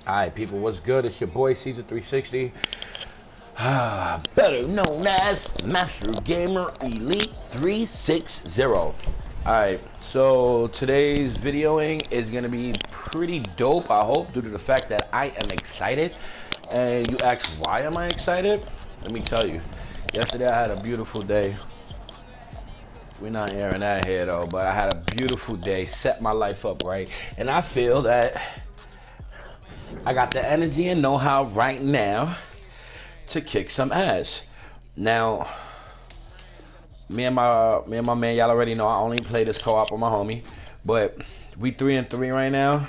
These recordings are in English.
Alright, people, what's good? It's your boy, Caesar 360. Better known as Master Gamer Elite 360. Alright, so today's videoing is going to be pretty dope, I hope, due to the fact that I am excited. And you ask, why am I excited? Let me tell you. Yesterday I had a beautiful day. We're not airing that here, though, but I had a beautiful day, set my life up right. And I feel that I got the energy and know-how right now to kick some ass. Now, me and my man, y'all already know I only play this co-op with my homie, but we 3-3 right now.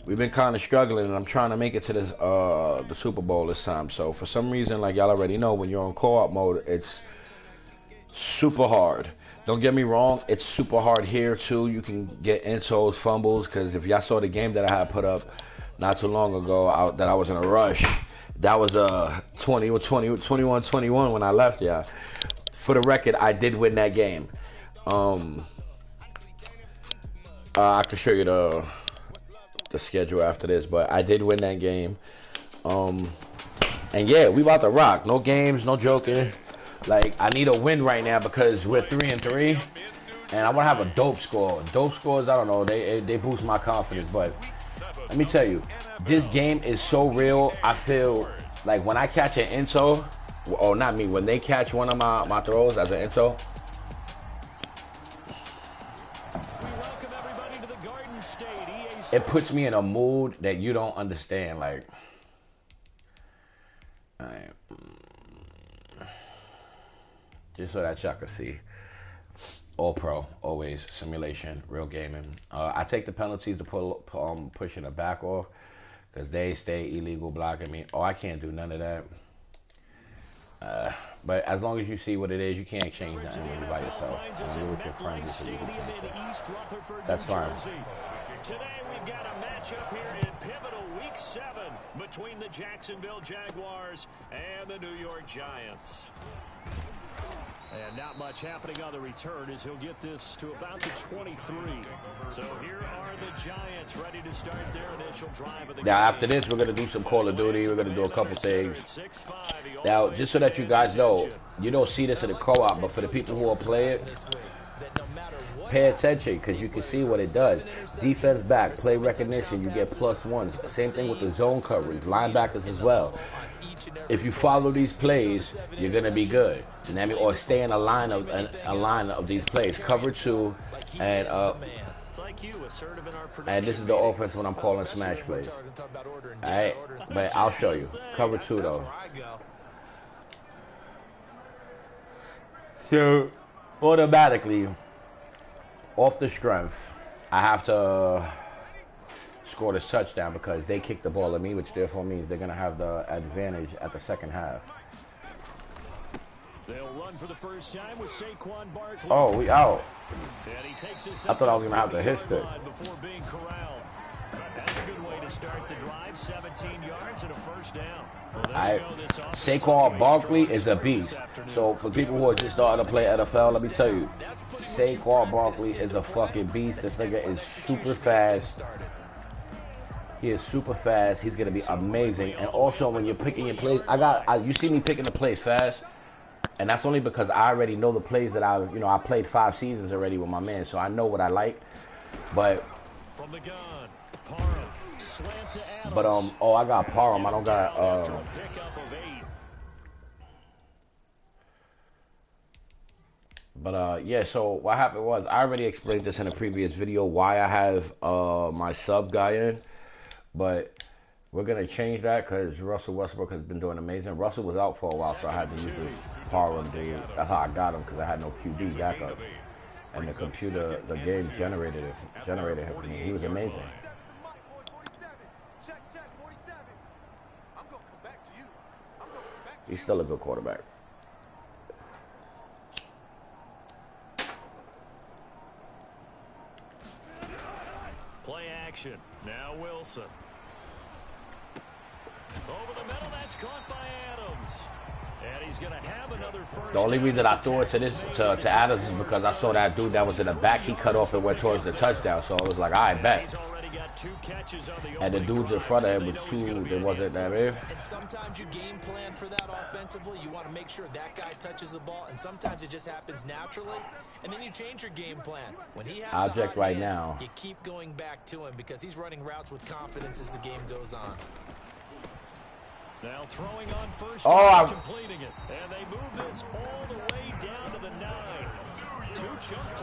We've been kind of struggling, and I'm trying to make it to this the Super Bowl this time. So for some reason, like y'all already know, when you're on co-op mode, it's super hard. Don't get me wrong, it's super hard here too. You can get intos, fumbles, because if y'all saw the game that I had put up not too long ago, that I was in a rush. That was 21-21 when I left, yeah. For the record, I did win that game. I can show you the schedule after this, but I did win that game. And yeah, we about to rock. No games, no joking. Like, I need a win right now because we're 3-3, and I want to have a dope score. Dope scores, I don't know, they boost my confidence, but let me tell you, this game is so real. I feel like when I catch an into, or not me, when they catch one of my throws as an into, it puts me in a mood that you don't understand. Like, just so that y'all can see. All pro, always simulation, real gaming. I take the penalties to pushing the back off because they stay illegal blocking me. Oh, I can't do none of that. But as long as you see what it is, you can't change nothing when you're by yourself. And you're with your friends, so you can change that. That's fine. Today we've got a matchup here in pivotal week 7 between the Jacksonville Jaguars and the New York Giants. And not much happening on the return as he'll get this to about the 23. So here are the Giants ready to start their initial drive of the game. Now after this, we're going to do some Call of Duty. We're going to do a couple things. Now, just so that you guys know, you don't see this in the co-op, but for the people who will play it, pay attention because you can see what it does. Defense back, play recognition, you get +1s. Same thing with the zone coverage, linebackers as well. If you follow these plays, you're gonna be good. Or stay in a line of these plays. Cover 2, and this is the offense when I'm calling smash plays. Alright, but I'll show you. Cover 2 though. So automatically, off the strength, I have to score this touchdown because they kicked the ball at me, which therefore means they're going to have the advantage at the second half. They'll run for the first time with Saquon Barkley. Oh, we out. I thought I was going to have to hit it. Before being corralled. That's a good way to start the drive. 17 yards and a first down. Saquon Barkley is a beast. So for people who are just starting to play NFL, let me tell you, Saquon Barkley is a fucking beast. This nigga is super fast. He is super fast. He's gonna be amazing. And also, when you're picking your plays, you see me picking the plays fast, and that's only because I already know the plays that I played 5 seasons already with my man, so I know what I like. But oh, I got Parham. I don't got yeah, so what happened was, I already explained this in a previous video, why I have my sub guy in, but we're going to change that because Russell Westbrook has been doing amazing. Russell was out for a while, so I had to use this Parham thing. That's how I got him, because I had no QB backup. And the computer, the game generated him for me. He was amazing. He's still a good quarterback. Play action. Now Wilson. Over the middle, that's caught by Adams. And he's going to have another first. The only reason I threw it to Adams is because I saw that dude that was in the back. He cut off and went towards the touchdown. So I was like, I bet. 2 catches on the And the dudes in front of him was too, they wasn't that big. And sometimes you game plan for that offensively. You want to make sure that guy touches the ball, and sometimes it just happens naturally. And then you change your game plan. When he has Object right now. You keep going back to him because he's running routes with confidence as the game goes on. Now throwing on first, completing it, and they move this all the way down to the 9.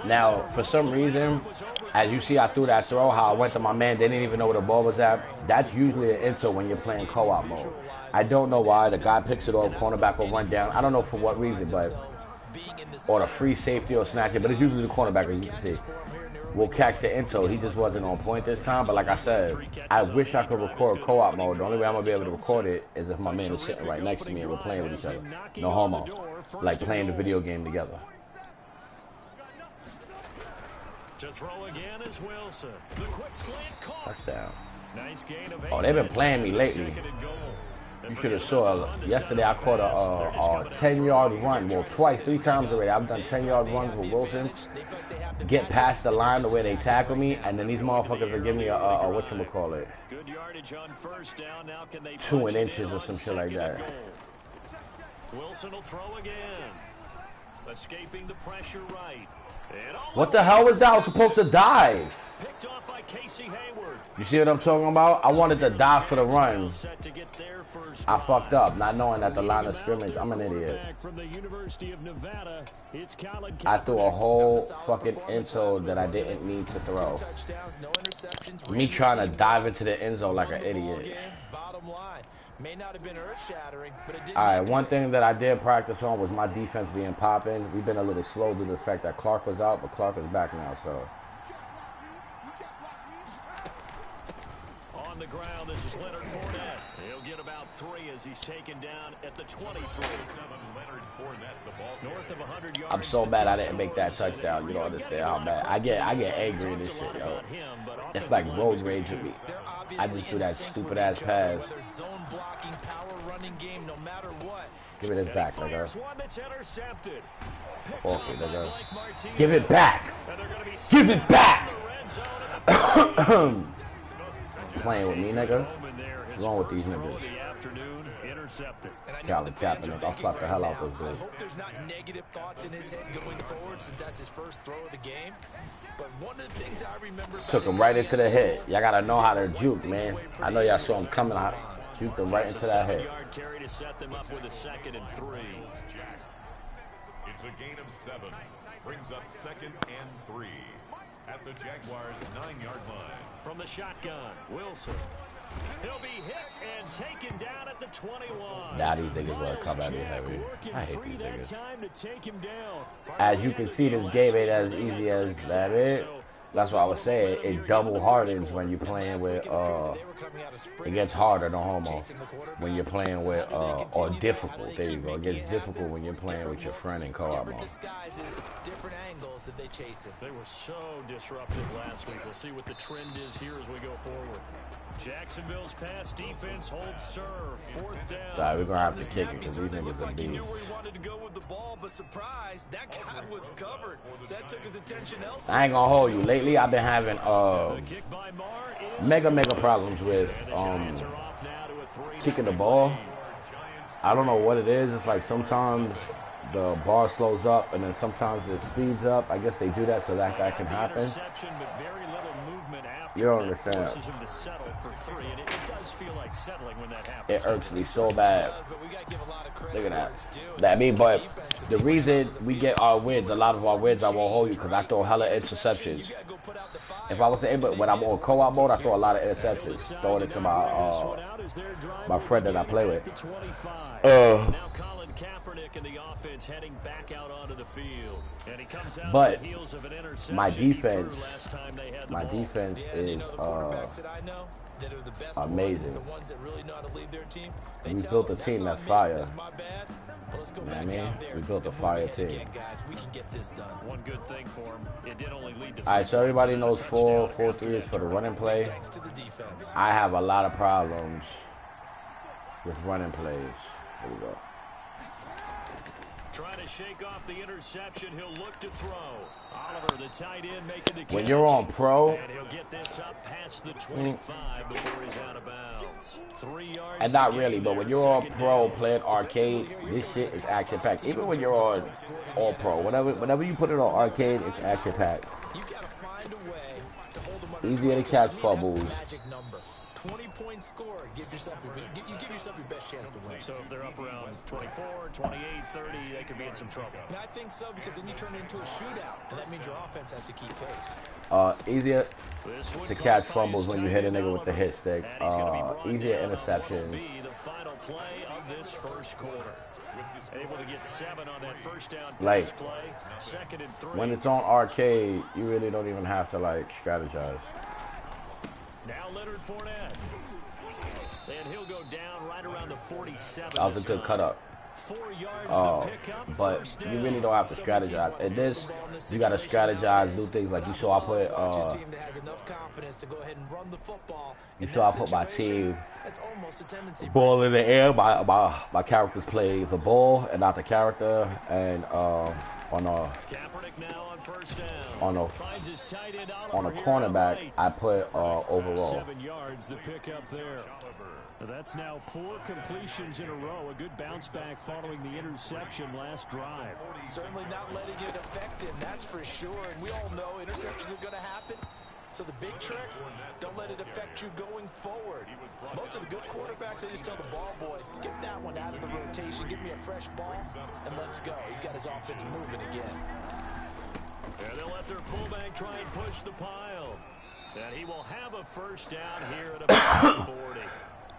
Now, for some reason, as you see, I threw that throw, how I went to my man, they didn't even know where the ball was at. That's usually an insult when you're playing co-op mode. I don't know why. The guy picks it off, cornerback will run down. I don't know for what reason, but, or the free safety or snatch it, but it's usually the cornerback, as you can see, will catch the insult. He just wasn't on point this time, but like I said, I wish I could record co-op mode. The only way I'm going to be able to record it is if my man is sitting right next to me and we're playing with each other. No homo. Like playing the video game together. To throw again is Wilson. The quick slant caught. Touchdown. Nice gain of 8. Oh, they've been playing me lately. You should have saw yesterday I caught a 10-yard run. Well, twice, 3 times already. I've done 10-yard runs with Wilson. Get past the line to where they tackle me, and then these motherfuckers will give me a whatchamacallit. Good yardage on first down. Now can they 2 inches or some shit like that. Wilson will throw again. Escaping the pressure right. What the hell was that? I was supposed to dive. Picked off by Casey Hayward. You see what I'm talking about? I wanted to dive for the run. I fucked up, not knowing that the line of scrimmage. I'm an idiot. I threw a whole fucking end zone that I didn't need to throw. Me trying to dive into the end zone like an idiot. May not have been earth-shattering, but it didn't. All right, one thing that I did practice on was my defense being popping. We've been a little slow due to the fact that Clark was out, but Clark is back now, so. On the ground, this is Leonard Fournette. He'll get about 3 as he's taken down at the 23. North of 100 yards. I'm so mad I didn't make that touchdown. You don't understand how bad. I get angry in this shit, yo. It's like road rage with me. I just do that stupid ass pass. Give me this back, nigga. Okay, nigga. Give it back. Give it back. Playing with me, nigga. What's wrong with these niggas? Calvin Kaepernick, I'll slap the hell out this dude. I hope there's not negative thoughts in his head going forward since that's his first throw of the game. But one of the things I remember took him right into the hit. Y'all gotta know how to juke, man. I know y'all saw him coming. I juked him right into that hit. It's a gain of 7. Brings up 2nd and 3 at the Jaguars' 9-yard line. From the shotgun, Wilson. He'll be hit and taken down at the 21. Now these niggas want to come at me heavy. I hate these niggas. As you can see, this game ain't as easy as that is. That's what I was saying. It double hardens when you're playing with, it gets harder, no homo, when you're playing with, or difficult, there you go. It gets difficult when you're playing with your friend in co-op mode. They were so disruptive last week. We'll see what the trend is here as we go forward. Jacksonville's pass defense holds serve. 4th down. Sorry, we're going to have to kick it because these niggas are beasts. I ain't going to hold you. Lately, I've been having mega problems with kicking the ball. I don't know what it is. It's like sometimes the bar slows up and then sometimes it speeds up. I guess they do that so that can happen. You don't understand. It irks me so bad. Look at that. But the reason we get our wins, a lot of our wins, I won't hold you because I throw hella interceptions. If I was able, when I'm on co-op mode, I throw a lot of interceptions. Throwing it to my friend that I play with. But my defense is amazing. We built a team that's fire. You know what I mean? We built a fire team. Alright, so everybody knows 4-4-3 is for the running play. I have a lot of problems with running plays. Here we go. Trying to shake off the interception. He'll look to throw. Oliver, the tight end, making the catch. When you're on pro, and he'll get this up past the 25 before he's out of bounds. 3 yards. and not really, but when you're on pro playing arcade, this shit is action packed. Even when you're on all pro, whenever you put it on arcade, it's action packed. You gotta find a way to hold them under Easier to control. catch To me, that's the fumbles. magic number. 20-point score. Give yourself your best chance to win. So if they're up around 24, 28, 30, they could be in some trouble. And I think so, because then you turn it into a shootout, and that means your offense has to keep pace. Easier This one to caught catch by fumbles his when you tight hit a end, nigga with the Oliver. hit stick. And he's gonna be brought Easier down on what interceptions. will be the final play of this first quarter. Able to get 7 on that first down Like, pass play. 2nd and 3. When it's on arcade, you really don't even have to like strategize. Now Leonard Fournette. And he'll go down right around the 47. That was a this good time. cut up. 4 yards to pick up, But first you down. really don't have to strategize. In this, you gotta strategize, do things like you saw. I put team that has enough confidence to go ahead and run the football. you In saw I that put my situation, team that's almost a tendency. ball in the air. My characters play the ball and not the character. And on Kaepernick now on first down. Finds his tight end on a Oliver here cornerback, right. I put overall. 7 yards the pickup there. That's now 4 completions in a row. A good bounce back following the interception last drive. Certainly not letting it affect him, that's for sure. And we all know interceptions are going to happen. So the big trick, don't let it affect you going forward. Most of the good quarterbacks, they just tell the ball boy, get that one out of the rotation, give me a fresh ball, and let's go. He's got his offense moving again. And they'll let their fullback try and push the pile. And he will have a first down here at about 40.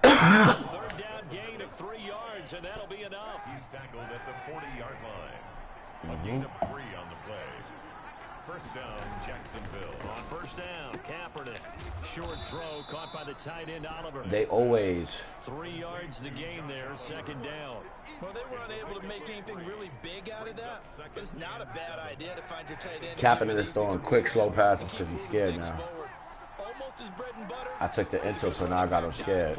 Third down gain of 3 yards, and that'll be enough. He's tackled at the 40-yard line. A gain of 3 on the play. First down, Jacksonville. On first down, Kaepernick. Short throw caught by the tight end, Oliver. They always 3 yards the gain there, 2nd down. Well, they were unable to make anything really big out of that, but it's not a bad idea to find your tight end. Kaepernick is throwing quick, slow passes because he's scared now. Almost his bread and butter. I took the intro, so now I got him scared.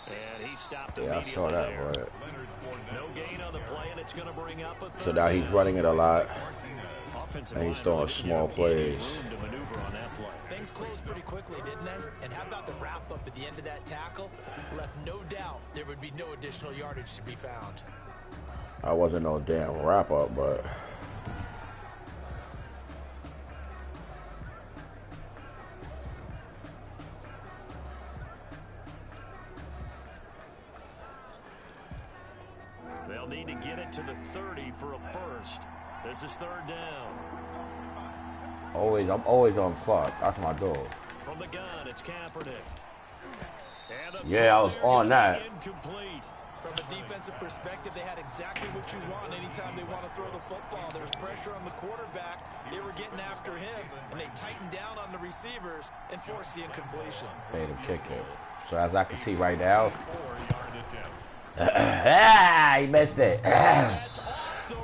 And he stopped Yeah, I saw that, there. but No gain on the play, and it's going to bring up a third so now he's down. running it a lot. Offensive and he's line throwing really didn't small have plays. any room to maneuver on that play. Things closed pretty quickly, didn't they? And how about the wrap-up at the end of that tackle? Left no doubt there would be no additional yardage to be found. I wasn't no damn wrap up, but They'll need to get it to the 30 for a first. This is 3rd down. I'm always on clock. That's my dog. From the gun, it's Kaepernick. And the Yeah, I was throw on there that. incomplete. From a defensive perspective, they had exactly what you want anytime they want to throw the football. There was pressure on the quarterback. They were getting after him, and they tightened down on the receivers and forced the incompletion. Made him kick it. So as I can see right now, 4-yard attempt. he missed it. That's off the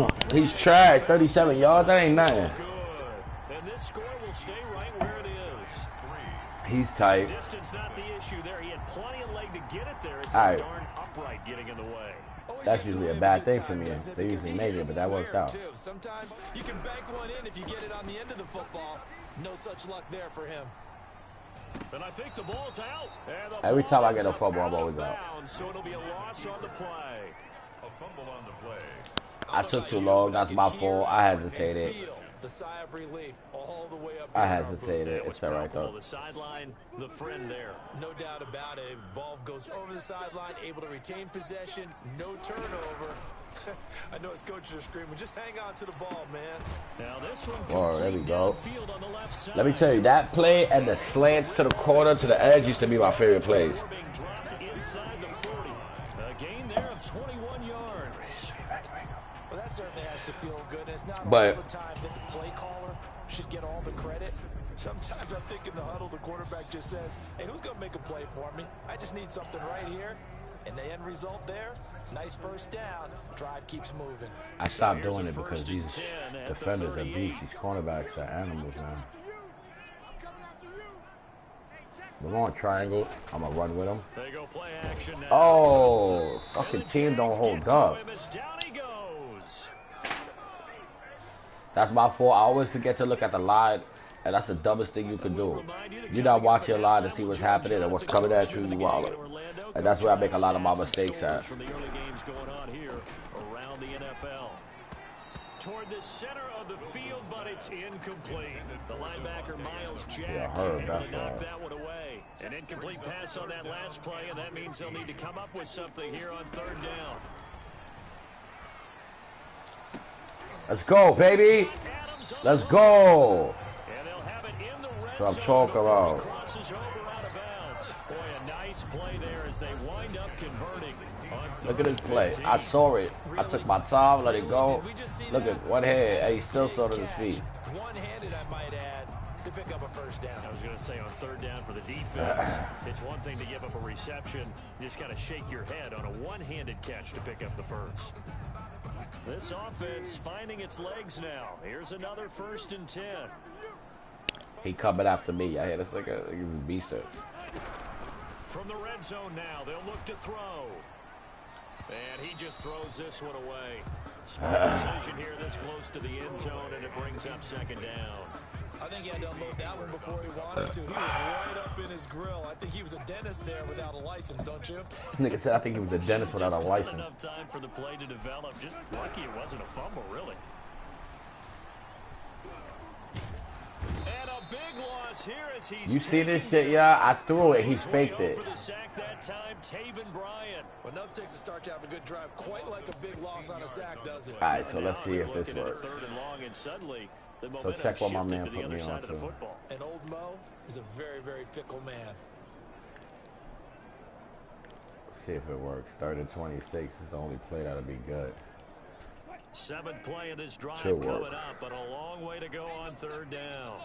right. He's trash. 37 yards. That ain't nothing. Good. And this score will stay right where it is. He's tight. Distance not the issue there. He had plenty of leg to get it there. It's All a right. darn upright getting in the way. Always That's hits him usually a in bad good thing for time, me. doesn't it? They Because usually he made hit it, a but that worked square, out. too. Sometimes you can bank one in if you get it on the end of the football. No such luck there for him. And I think the ball's out. And the Every ball time I ends get a up fumble, I'm of always out. bounds, so it'll be a loss on the play. A fumble on the play. I took too long. That's my fault. I hesitated. The sigh of relief all the way up. I here in our booth. hesitated. It's all right Palpable, though. the sideline, the friend there. No doubt about it. Ball goes over the sideline, able to retain possession, no turnover. I know his coaches are screaming, just hang on to the ball, man. Now this one Oh, there we go. downfield on the left side. Let me tell you, that play and the slants to the corner to the edge used to be my favorite plays. Before being dropped inside the 40. A gain there of 21 yards. Well, that certainly has to feel good. It's not But- all the time that the play caller should get all the credit. Sometimes I think in the huddle, the quarterback just says, hey, who's going to make a play for me? I just need something right here. And the end result there, nice first down. Drive keeps moving. I stopped Here's doing a it because first and these 10 at the defenders are 38. beasts. These cornerbacks are animals, man. We're going triangle. I'm gonna run with him. They go play action now. Oh, fucking team don't hold up. Down he goes. That's my fault. I always forget to look at the line, and that's the dumbest thing you can do. You not watch your line to see what's happening and what's coming at you, you wallet. And that's where I make a lot of my mistakes at. From the early games going on here around the NFL. Toward the center of the field, but it's incomplete. The linebacker Miles Jack able to knock that one away. An incomplete pass on that last play, and that means they'll need to come up with something here on third down. Let's go, baby. Let's go. And they'll have it in the red That's what I'm zone talking before about. he crosses over out of bounds. Boy, a nice play there as they wind up converting. Look at his play. I saw it. I took my time, let it go. Look at one hand, and he's still still on his feet. One-handed, I might add, to pick up a first down. I was going to say on third down for the defense, it's one thing to give up a reception. You just got to shake your head on a one-handed catch to pick up the first. This offense finding its legs now. Here's another 1st and 10. He coming after me. I hear this like a beast. From the red zone now, they'll look to throw. And he just throws this one away. Smart decision here this close to the end zone, and it brings up 2nd down. I think he had to unload that one before he wanted to. He was right up in his grill. I think he was a dentist there without a license, don't you? Nigga said I think he was a dentist without a license. Not enough time for the play to develop. Just lucky it wasn't a fumble, really. And a big loss here as he's You see this shit, yeah? I threw it. He faked it. For the sack that time, Taven Bryan. Well, enough takes to start to have a good drive. Quite like a big loss on a sack, does it? All right, so let's see if this Looking at a works. 3rd and long, and suddenly the So momentum check what my shifted man to the put other me side on of the to. football. And old Mo is a very, very fickle man. See if it works. 3rd and 26 is the only play that'll be good. 7th play of this drive Should coming work. up, but a long way to go on 3rd down.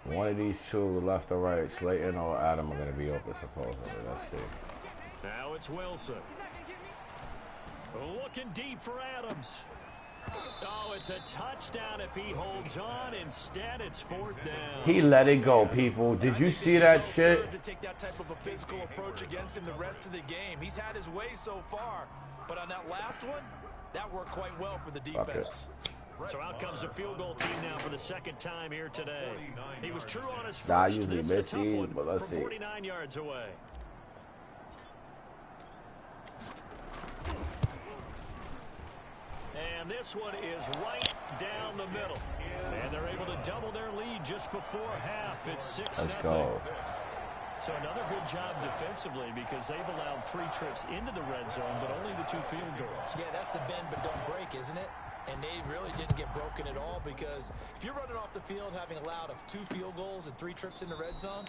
One of these two, left or right, Slayton or Adam, are going to be open supposedly. Let's see. Now it's Wilson. Looking deep for Adams. Oh, it's a touchdown if he holds on. Instead, it's 4th down. He let it go, people. Did you see that shit? To take that type of a physical approach against him the rest of the game. He's had his way so far, but on that last one, that worked quite well for the defense. So out comes a field goal team now for the 2nd time here today. He was true on his first. Nah, I usually This is a miss tough these, one but let's from see. 49 yards away. And this one is right down the middle. And they're able to double their lead just before half. It's 6-0. Let's go. So another good job defensively because they've allowed 3 trips into the red zone, but only the 2 field goals. Yeah, that's the bend but don't break, isn't it? And they really didn't get broken at all because if you're running off the field having allowed of 2 field goals and 3 trips in the red zone,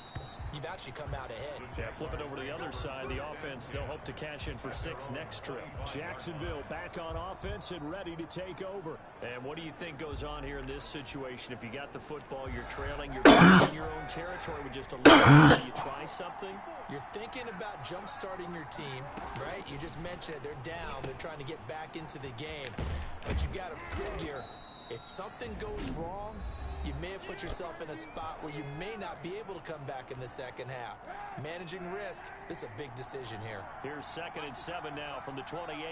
you've actually come out ahead. Yeah, flip it over to the other side. The offense, they'll hope to cash in for 6 next trip. Jacksonville back on offense and ready to take over. And what do you think goes on here in this situation? If you got the football, you're trailing, you're back in your own territory with just a little time. You try something? You're thinking about jump-starting your team, right? You just mentioned it. They're down. They're trying to get back into the game. But you got to figure, if something goes wrong, you may have put yourself in a spot where you may not be able to come back in the second half. Managing risk, this is a big decision here. Here's 2nd and 7 now from the 28.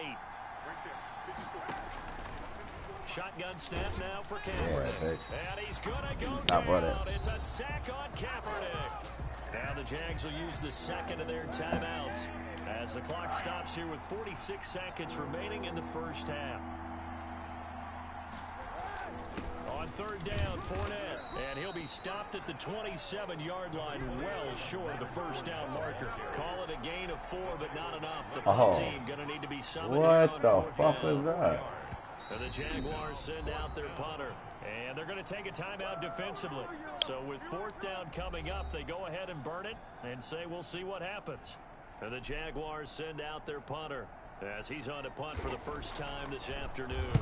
Shotgun snap now for Kaepernick. Yeah, and he's going to go Not down. running. It's a sack on Kaepernick. Now the Jags will use the 2nd of their timeouts as the clock stops here with 46 seconds remaining in the first half. On 3rd down, Fournette, and he'll be stopped at the 27-yard line, well short of the first down marker. Call it a gain of 4, but not enough. The punt team going to need to be summoned. What the fuck is that? And the Jaguars send out their punter, and they're going to take a timeout defensively. So with 4th down coming up, they go ahead and burn it and say we'll see what happens. And the Jaguars send out their punter as he's on to punt for the first time this afternoon.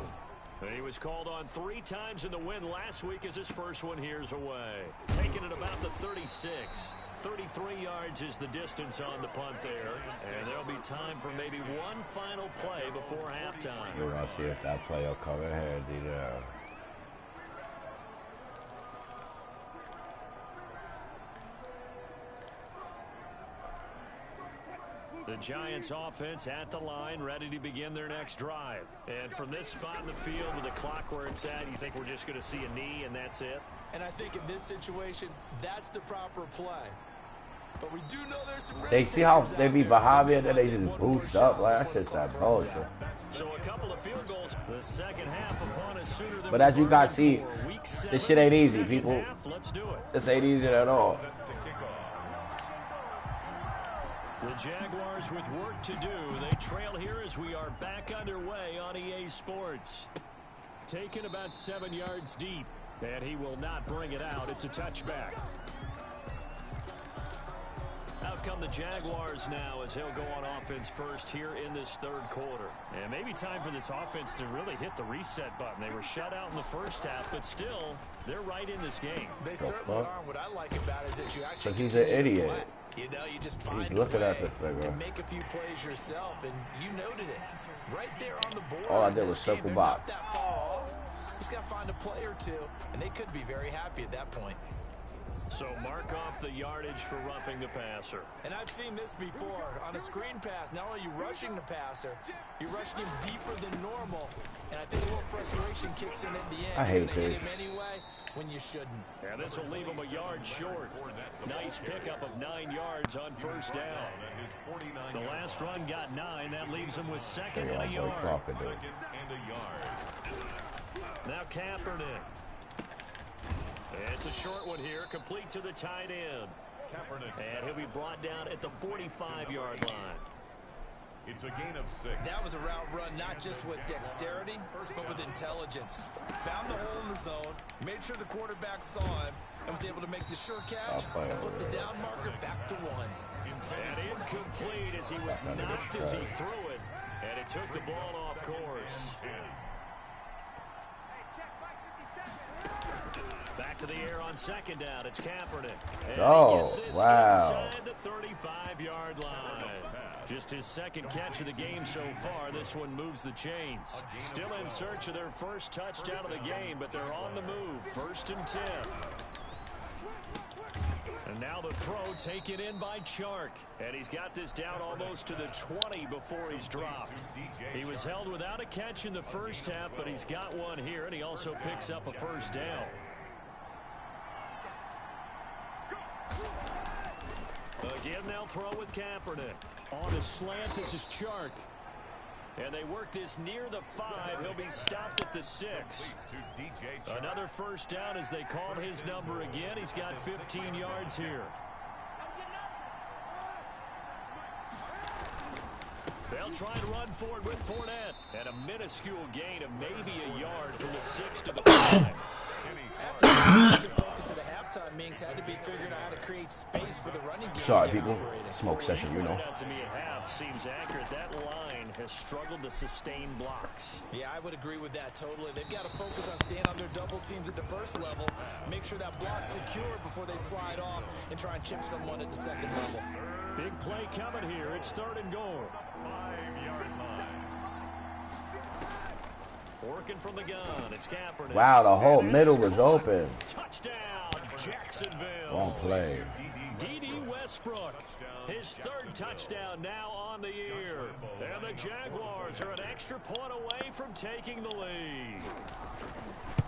He was called on 3 times in the win last week as his first one here's away. Taking it about the 36. 33 yards is the distance on the punt there. And there'll be time for maybe one final play before halftime. We're going to see if that play will come in handy now. The Giants offense at the line, ready to begin their next drive. And from this spot in the field with the clock where it's at, you think we're just going to see a knee and that's it? And I think in this situation, that's the proper play. But we do know there's some risk. They see how they be behind me and then they just boost up. Like, that's just that bullshit. So a couple of field goals. The second half upon us sooner than But as you guys see, this shit ain't easy, people. Let's do it. This ain't easy at all. The Jaguars with work to do. They trail here as we are back underway on EA Sports. Taken about 7 yards deep, and he will not bring it out. It's a touchback. Out come the Jaguars now as he'll go on offense first here in this third quarter. And maybe time for this offense to really hit the reset button. They were shut out in the first half, but still, they're right in this game. They certainly are. What I like about it is that you actually he's an idiot. You know, you just find He's looking at this to nigga. make a few plays yourself, and you noted it. Right there on the board. All I did was circle box. That far off. Just got to find a play or two, and they could be very happy at that point. So mark off the yardage for roughing the passer. And I've seen this before. On a screen pass, not only are you rushing the passer, you're rushing him deeper than normal. And I think a little frustration kicks in at the end. I hate this. Hit him anyway when you shouldn't. Yeah, this will leave him a yard short. Nice pickup of 9 yards on first down. The last run got 9. That leaves him with second and a yard. Now Kaepernick. It's a short one here, complete to the tight end. And he'll be brought down at the 45-yard line. It's a gain of 6. That was a route run not just with dexterity, but with intelligence. Found the hole in the zone, made sure the quarterback saw him, and was able to make the sure catch and put the down marker back to 1. And incomplete as he was knocked as he threw it. And it took the ball off course. Back to the air on second down. It's Kaepernick. And oh, he gets this wow. inside the 35-yard line. Just his second catch of the game so far. This one moves the chains. Still in search of their first touchdown of the game, but they're on the move. 1st and 10. And now the throw taken in by Chark. And he's got this down almost to the 20 before he's dropped. He was held without a catch in the first half, but he's got one here, and he also picks up a first down. Again, they'll throw with Kaepernick. On a slant, this is Chark. And they work this near the 5. He'll be stopped at the 6. Another first down as they call his number again. He's got 15 yards here. They'll try and run forward with Fournette. And a minuscule gain of maybe a yard from the 6 to the 5. After the focus of the halftime meetings had to be figuring out how to create space for the running game. Sorry, people. Smoke session, you know. Out to me at half seems accurate. That line has struggled to sustain blocks. Yeah, I would agree with that totally. They've got to focus on staying on their double teams at the first level, make sure that block's secure before they slide off and try and chip someone at the second level. Big play coming here. It's 3rd and goal. 5-yard line. Working from the gun. It's Kaepernick. Wow, the whole middle was open. Touchdown, Jacksonville. Wrong play. D.D. Westbrook. His 3rd touchdown now on the year. And the Jaguars are an extra point away from taking the lead.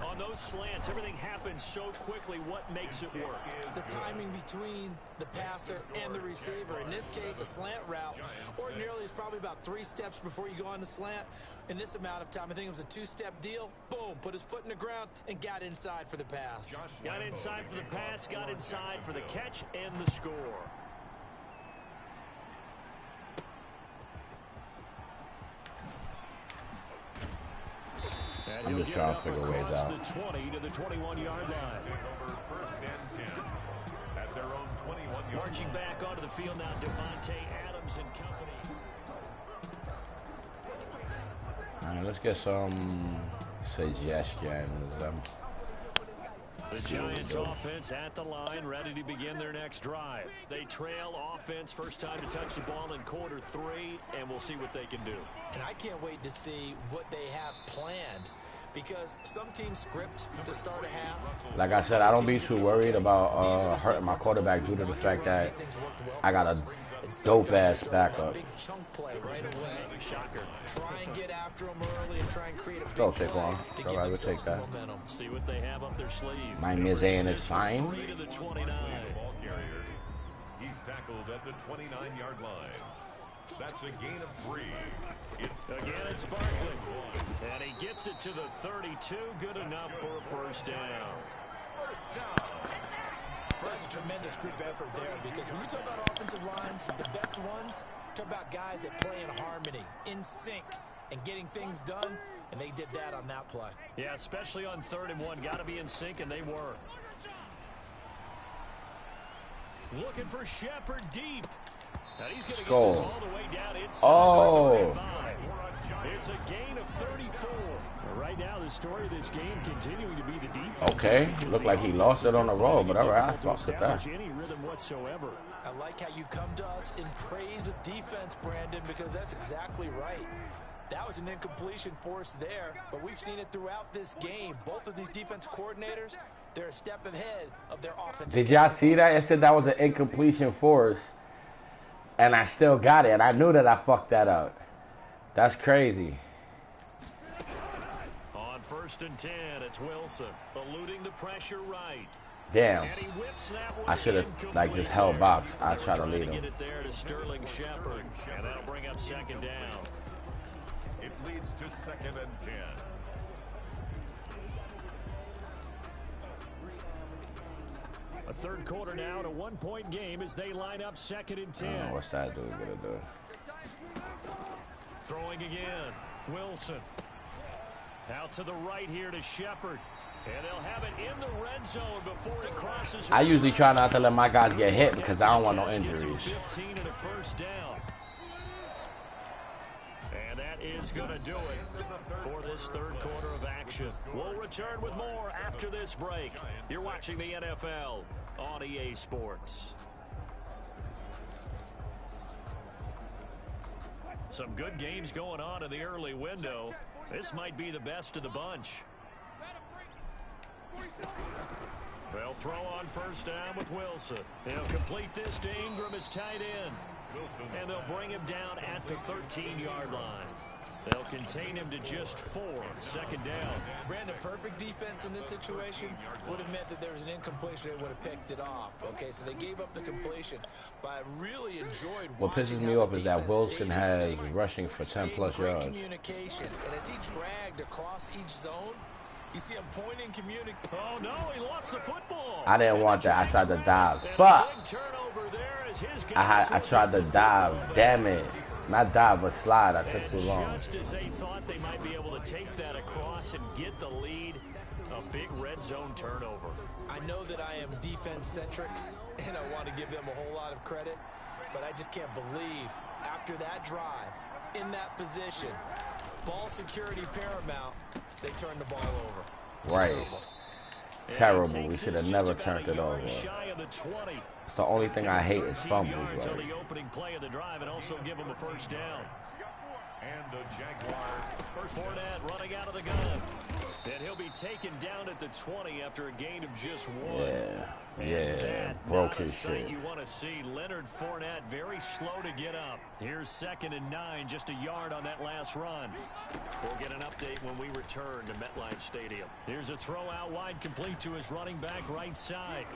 On those slants, everything happens so quickly. What makes it work? The timing between the passer and the receiver. In this case, a slant route. Ordinarily, it's probably about 3 steps before you go on the slant. In this amount of time, I think it was a 2-step deal. Boom, put his foot in the ground and got inside for the pass. Got inside for the pass, got inside for the catch and the score. I'm just trying to figure ways out. The 20 to the 21-yard line. Over 1st and 10 at their own 21-yard. Marching back onto the field now, Devontae Adams and company. All right, let's get some suggestions. The Giants offense at the line, ready to begin their next drive. They trail offense, first time to touch the ball in quarter 3, and we'll see what they can do. And I can't wait to see what they have planned, because some teams script to start a half. Like I said, I don't be too worried about hurting my quarterback due to the fact that I got a dope-ass backup. Big chunk play right away. Shocker. Try and get after him early and try and create a big Go, play Saquon. to Go, give I would themselves take that. some momentum. See what they have up their sleeve. My Mizayan is fine. 3 to the 29. Ball carrier. He's tackled at the 29-yard line. That's a gain of 3. Again, it's Barkley. And he gets it to the 32. Good enough for a first down. That's a tremendous group effort there, because when you talk about offensive lines, the best ones, talk about guys that play in harmony, in sync, and getting things done, and they did that on that play. Yeah, especially on 3rd and 1. Got to be in sync, and they were. Looking for Shepard deep. And he's going to get this all the way down inside 35. It's a gain of 34. Right now, the story of this game continuing to be the defense. Okay, looked like he lost it on the roll, but all right, I fucked it back. Any rhythm whatsoever. I like how you come to us in praise of defense, Brandon, because that's exactly right. That was an incompletion force there, but we've seen it throughout this game. Both of these defense coordinators, they're a step ahead of their offense. Did y'all see that? It said that was an incompletion force, and I still got it, and I knew that I fucked that up. That's crazy. On 1st and 10, it's Wilson eluding the pressure right. Damn. And he whips that one. I should have just held box. I try to lead Get him. it there to Sterling Shepard, and that'll bring up 2nd down. It leads to 2nd and 10. A 3rd quarter now, and a 1-point game as they line up 2nd and 10. What's that dude gonna do? Throwing again, Wilson. Out to the right here to Shepard. And they'll have it in the red zone before he crosses. I usually try not to let my guys get hit because I don't want no injuries. 15 and a first down. And that is going to do it for this 3rd quarter of action. We'll return with more after this break. You're watching the NFL on EA Sports. Some good games going on in the early window. This might be the best of the bunch. They'll throw on 1st down with Wilson. They'll complete this to Ingram as tight end. And they'll bring him down at the 13-yard line. They'll contain him to just 4. 2nd down. Brandon, perfect defense in this situation would have meant that there was an incompletion. They would have picked it off. Okay, so they gave up the completion. But I really enjoyed What pisses me off is that Wilson has rushing for 10+ yards. Communication. And as he dragged across each zone, you see him pointing, communicating. Oh, no, he lost the football. I didn't want that. I tried to dive. But I tried to dive. Damn it. Not dive, but slide. I took too long. Just as they thought they might be able to take that across and get the lead, a big red zone turnover. I know that I am defense-centric, and I want to give them a whole lot of credit, but I just can't believe after that drive, in that position, ball security paramount, they turned the ball over. Right. Terrible. We should have never turned it over. It's the only thing I hate is fumbles. Right? On the opening play of the drive, and also give them a first down. And the Jaguars. Fournette running out of the gun. And he'll be taken down at the 20 after a gain of just 1. Yeah, broke his shit. You want to see Leonard Fournette very slow to get up. Here's 2nd and 9, just a yard on that last run. We'll get an update when we return to MetLife Stadium. Here's a throw out wide, complete to his running back right side.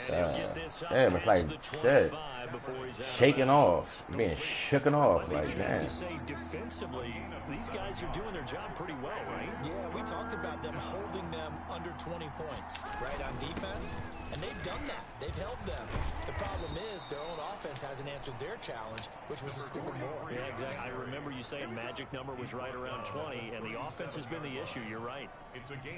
And he'll get this up it's like shit. Shaking off, being shooken off, like man. damn. To say defensively, these guys are doing their job pretty well, right? Yeah, we talked about them holding them under 20 points, right, on defense, and they've done that. They've held them. The problem is their own offense hasn't answered their challenge, which was to score more. Yeah, exactly. I remember you saying magic number was right around 20, and the offense has been the issue. You're right.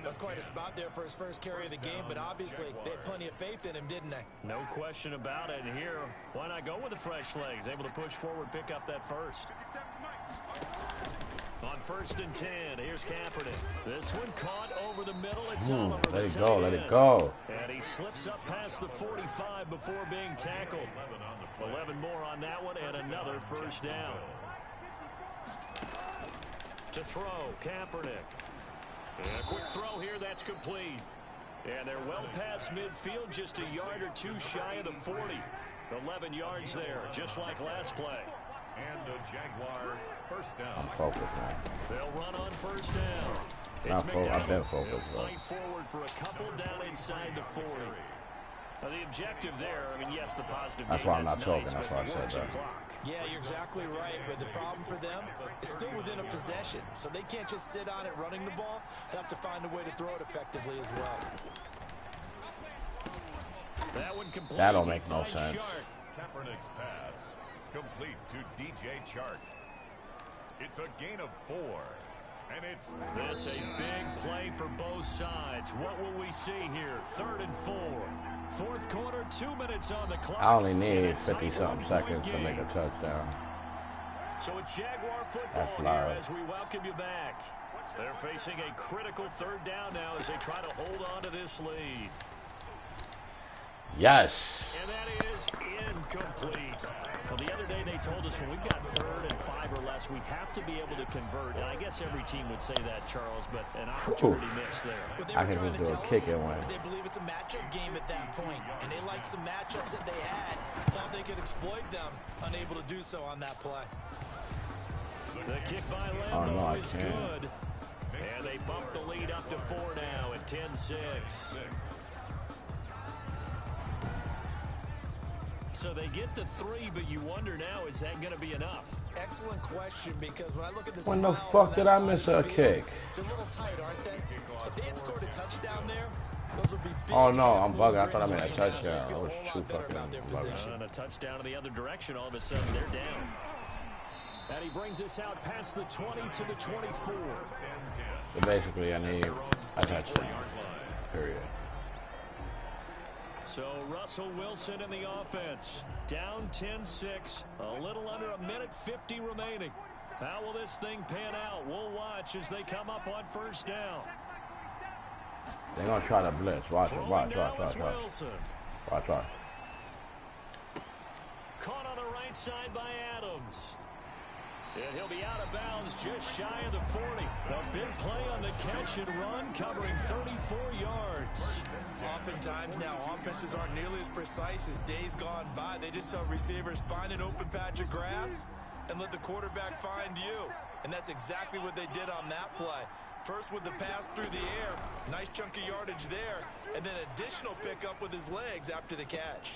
That's quite a spot there for his first carry of the game, but obviously they had plenty of faith in him, didn't they? No question about it. And here, why not go with the fresh legs? Able to push forward, pick up that first. On 1st and 10, here's Kaepernick. This one caught over the middle. It's Oliver. Let it go, let it go. And he slips up past the 45 before being tackled. 11 more on that one, and another first down. To throw, Kaepernick. And a quick throw here, that's complete. And they're well past midfield, just a yard or two shy of the 40. 11 yards there, just like last play. And the Jaguars first down. I'm focused, man. They'll run on first down. I've been focused, They'll fight forward for a couple down inside the 40. Now the objective there, I mean, yes, the positive. That's why I'm not talking. That's why I said that. Yeah, you're exactly right. But the problem for them is still within a possession. So they can't just sit on it running the ball. They have to find a way to throw it effectively as well. That one complete. That don't make no sense. Kaepernick's pass complete to DJ Chark. It's a gain of 4. And it's this a big play for both sides. What will we see here? 3rd and 4. Fourth quarter, 2 minutes on the clock. I only need 50-something seconds to make a touchdown. So it's Jaguar football here as we welcome you back. They're facing a critical 3rd down now as they try to hold on to this lead. Yes. And that is incomplete. Well, the other day they told us when we've got 3rd and 5 or less, we have to be able to convert. And I guess every team would say that, Charles, but an opportunity missed there. I can just do a kick and win. They believe it's a matchup game at that point, and they like some matchups that they had. Thought they could exploit them, unable to do so on that play. The kick by Lambeau is good. And they bump the lead up to 4 now at 10-6. So they get the 3, but you wonder now, is that going to be enough? Excellent question, because when I look at the when the fuck did I miss a kick? It's a little tight, aren't they? If they had scored a touchdown there, those would be big. Oh no, I'm bugging. I thought I made a touchdown. I was too fucking bugging. And a touchdown in the other direction, all of a sudden they're down. And he brings us out past the 20 to the 24. So basically, I need a touchdown. Period. So Russell Wilson in the offense. Down 10-6. A little under a minute 50 remaining. How will this thing pan out? We'll watch as they come up on first down. They're going to try to blitz. Watch it. Watch. Caught on the right side by Adams. And he'll be out of bounds just shy of the 40. A big play on the catch and run, covering 34 yards. Oftentimes now, offenses aren't nearly as precise as days gone by. They just tell receivers, find an open patch of grass and let the quarterback find you. And that's exactly what they did on that play. First with the pass through the air, nice chunk of yardage there, and then additional pickup with his legs after the catch.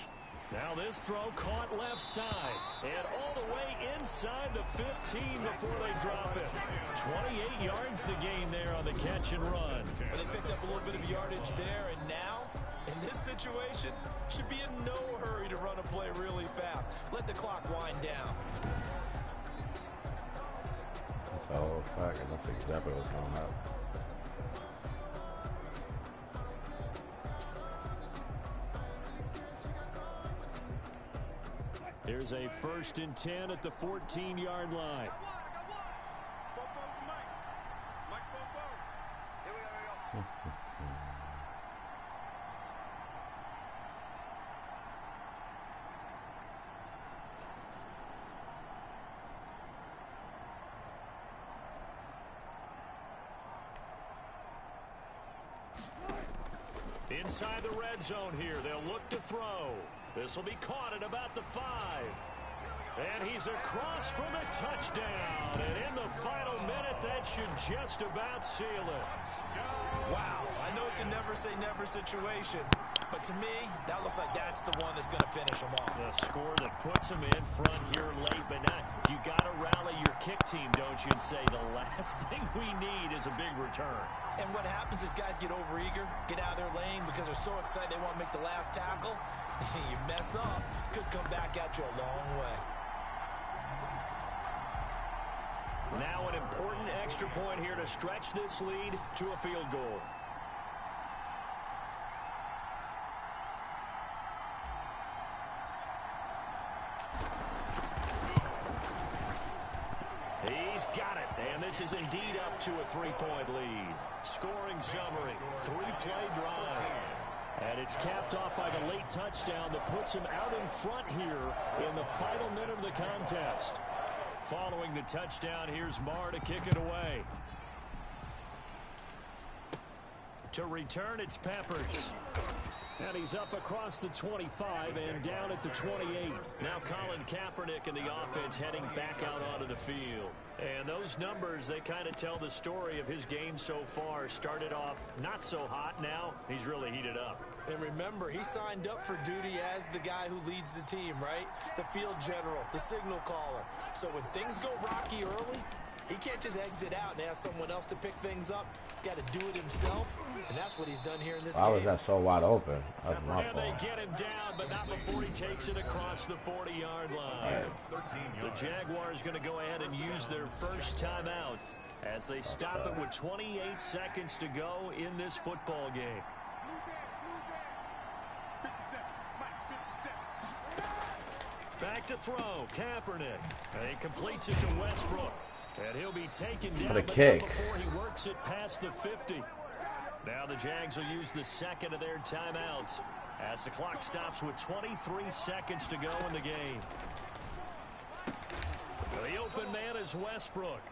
Now this throw caught left side and all the way inside the 15 before they drop it. 28 yards the gain there on the catch and run. Well, they picked up a little bit of yardage there, and now in this situation should be in no hurry to run a play really fast. Let the clock wind down. That's a whole fact, and that's exactly what's going on. Here's a 1st and 10 at the 14-yard line. Inside the red zone here, they'll look to throw. This will be caught at about the 5. And he's across for the touchdown. And in the final minute, that should just about seal it. Wow, I know it's a never-say-never situation, but to me, that looks like that's the one that's going to finish them off. The score that puts them in front here late, but not. You got to rally your kick team, don't you, and say the last thing we need is a big return. And what happens is guys get overeager, get out of their lane because they're so excited they want to make the last tackle. You mess up, could come back at you a long way. Now an important extra point here to stretch this lead to a field goal. He's got it, and this is indeed up to a 3-point lead. Scoring summary, 3-play drive. And it's capped off by the late touchdown that puts him out in front here in the final minute of the contest. Following the touchdown, here's Marr to kick it away. To return, it's Peppers. And he's up across the 25 and down at the 28. Now Colin Kaepernick and the offense heading back out onto the field. And those numbers, they kind of tell the story of his game so far. Started off not so hot. Now he's really heated up. And remember, he signed up for duty as the guy who leads the team, right? The field general, the signal caller. So when things go rocky early, he can't just exit out and ask someone else to pick things up. He's got to do it himself, and that's what he's done here in this game. Why was that so wide open? That's my And fault. they get him down, but not before he takes it across the 40-yard line. The Jaguars going to go ahead and use their first timeout as they stop it with 28 seconds to go in this football game. Back to throw, Kaepernick. And he completes it to Westbrook. And he'll be taken down What a kick. before he works it past the 50. Now the Jags will use the second of their timeouts as the clock stops with 23 seconds to go in the game. The open man is Westbrook.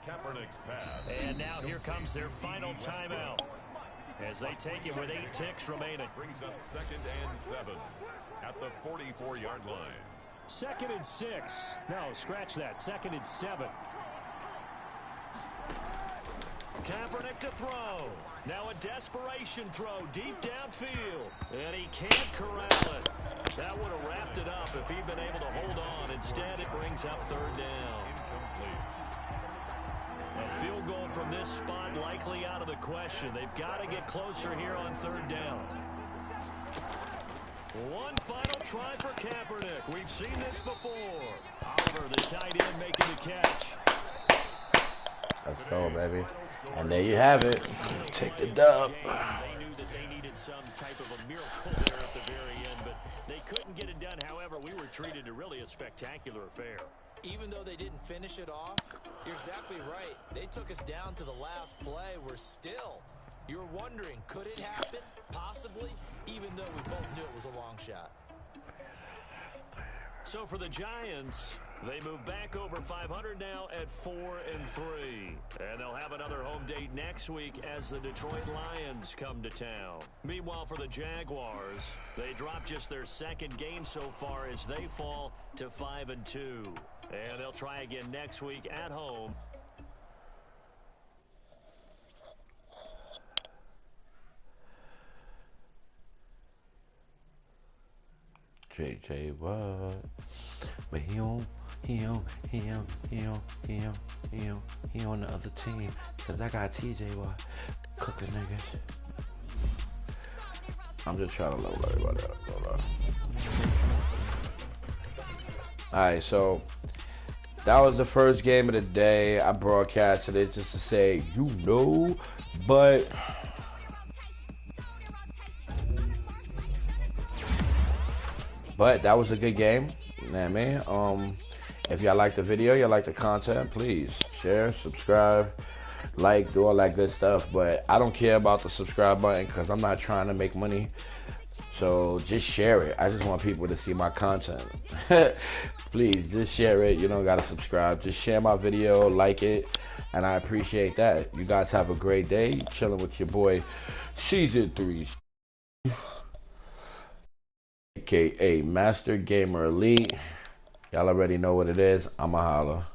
Kaepernick's pass. And now here comes their final timeout as they take it with 8 ticks remaining. Brings up 2nd and 7 at the 44-yard line. 2nd and 6. No, scratch that. 2nd and 7. Kaepernick to throw. Now a desperation throw deep downfield. And he can't corral it. That would have wrapped it up if he'd been able to hold on. Instead, it brings up 3rd down. Incomplete. A field goal from this spot likely out of the question. They've got to get closer here on 3rd down. One final try for Kaepernick. We've seen this before. Oliver, the tight end, making the catch. Let's go, baby. And there you have it. Take the dub. They knew that they needed some type of a miracle there at the very end, but they couldn't get it done. However, we were treated to really a spectacular affair. Even though they didn't finish it off, you're exactly right. They took us down to the last play. We're still. You're wondering, could it happen? Possibly, even though we both knew it was a long shot. So for the Giants, they move back over 500 now at 4-3. And they'll have another home date next week as the Detroit Lions come to town. Meanwhile, for the Jaguars, they drop just their 2nd game so far as they fall to 5-2. And they'll try again next week at home. JJ what? But he on the other team. Cause I got TJ Watt cooking niggas. I'm just trying to level everybody up. Alright, so that was the first game of the day. I broadcasted it just to say, But that was a good game. You know what I mean? If y'all like the video, y'all like the content, please share, subscribe, like, do all that good stuff. But I don't care about the subscribe button because I'm not trying to make money. So just share it. I just want people to see my content. Please, just share it. You don't got to subscribe. Just share my video, like it, and I appreciate that. You guys have a great day. Chilling with your boy, Season 3. AKA Master Gamer Elite. Y'all already know what it is. I'ma holla.